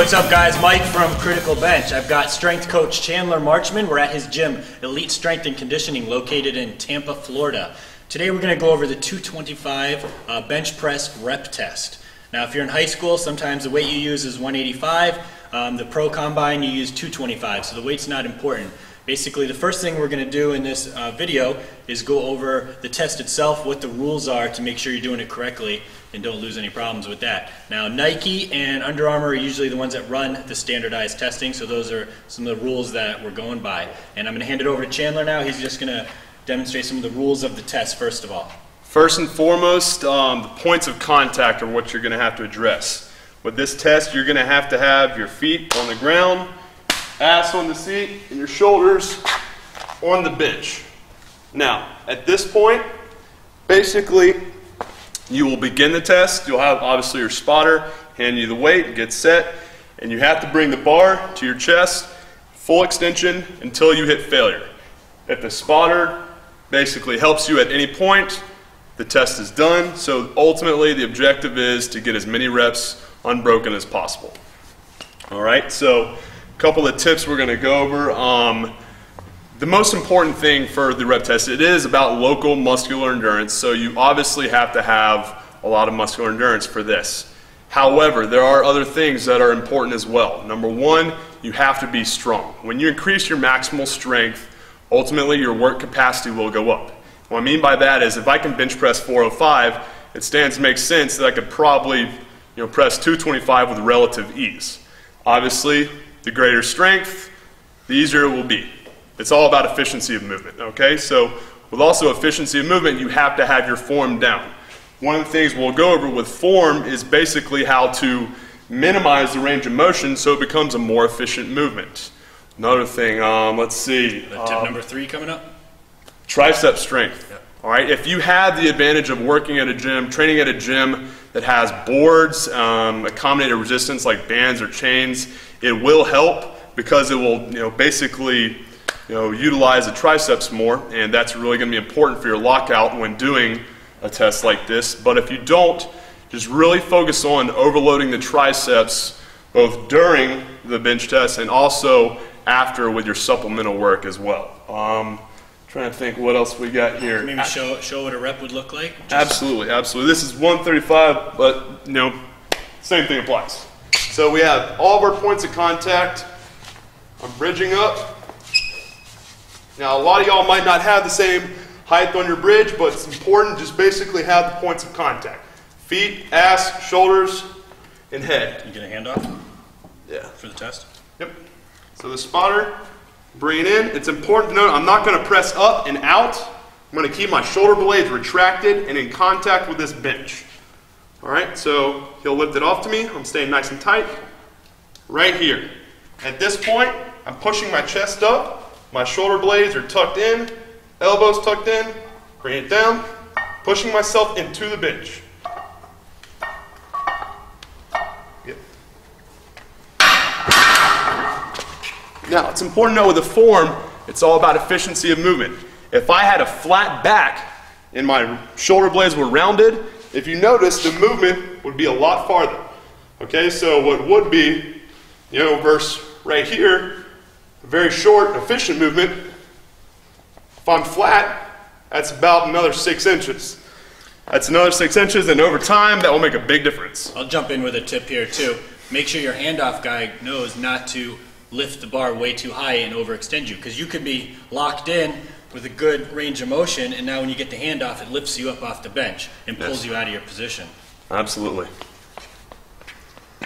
what's up guys? Mike from Critical Bench. I've got strength coach Chandler Marchman. We're at his gym, Elite Strength and Conditioning, located in Tampa, Florida. Today we're going to go over the 225 bench press rep test. Now if you're in high school, sometimes the weight you use is 185. The pro combine you use 225, so the weight's not important. Basically the first thing we're going to do in this video is go over the test itself, what the rules are to make sure you're doing it correctly and don't lose any problems with that. Now Nike and Under Armour are usually the ones that run the standardized testing, so those are some of the rules that we're going by. And I'm going to hand it over to Chandler now. He's just going to demonstrate some of the rules of the test first of all. First and foremost, the points of contact are what you're going to have to address. With this test, you're going to have your feet on the ground, ass on the seat, and your shoulders on the bench. Now, at this point, basically, you will begin the test. You'll have, obviously, your spotter hand you the weight, get set, and you have to bring the bar to your chest, full extension, until you hit failure. If the spotter basically helps you at any point, the test is done. So ultimately, the objective is to get as many reps unbroken as possible. All right, so a couple of tips we're going to go over. The most important thing for the rep test, it is about local muscular endurance, so you obviously have to have a lot of muscular endurance for this. However, there are other things that are important as well. Number one, you have to be strong. When you increase your maximal strength, ultimately your work capacity will go up. What I mean by that is if I can bench press 405, it stands to make sense that I could probably press 225 with relative ease. Obviously, the greater strength, the easier it will be. It's all about efficiency of movement, okay? So with also efficiency of movement, you have to have your form down. One of the things we'll go over with form is basically how to minimize the range of motion so it becomes a more efficient movement. Another thing, let's see. Tip number 3 coming up? Tricep strength. Yep. All right, if you have the advantage of working at a gym, training at a gym that has boards, accommodated resistance like bands or chains, it will help because it will basically utilize the triceps more, and that's really going to be important for your lockout when doing a test like this. But if you don't, just really focus on overloading the triceps both during the bench test and also after with your supplemental work as well. Trying to think what else we got here. Maybe show what a rep would look like? Absolutely, absolutely. This is 135, but same thing applies. So we have all of our points of contact. I'm bridging up. Now a lot of y'all might not have the same height on your bridge, but it's important just basically have the points of contact. Feet, ass, shoulders, and head. You get a handoff? Yeah. For the test? Yep. So the spotter, bring it in. It's important to note I'm not going to press up and out. I'm going to keep my shoulder blades retracted and in contact with this bench. All right, so he'll lift it off to me. I'm staying nice and tight. Right here. At this point, I'm pushing my chest up. My shoulder blades are tucked in, elbows tucked in, bring it down, pushing myself into the bench. Yep. Now, it's important to know with the form, it's all about efficiency of movement. If I had a flat back and my shoulder blades were rounded, if you notice, the movement would be a lot farther. Okay, so what would be, versus right here, a very short, efficient movement. If I'm flat, that's about another 6 inches. That's another 6 inches, and over time, that will make a big difference. I'll jump in with a tip here too. Make sure your handoff guy knows not to lift the bar way too high and overextend you, because you could be locked in with a good range of motion, and now when you get the handoff, it lifts you up off the bench and pulls you out of your position. Absolutely.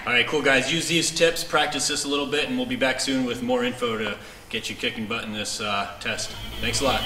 All right, cool guys. Use these tips, practice this a little bit, and we'll be back soon with more info to get you kicking butt in this test. Thanks a lot.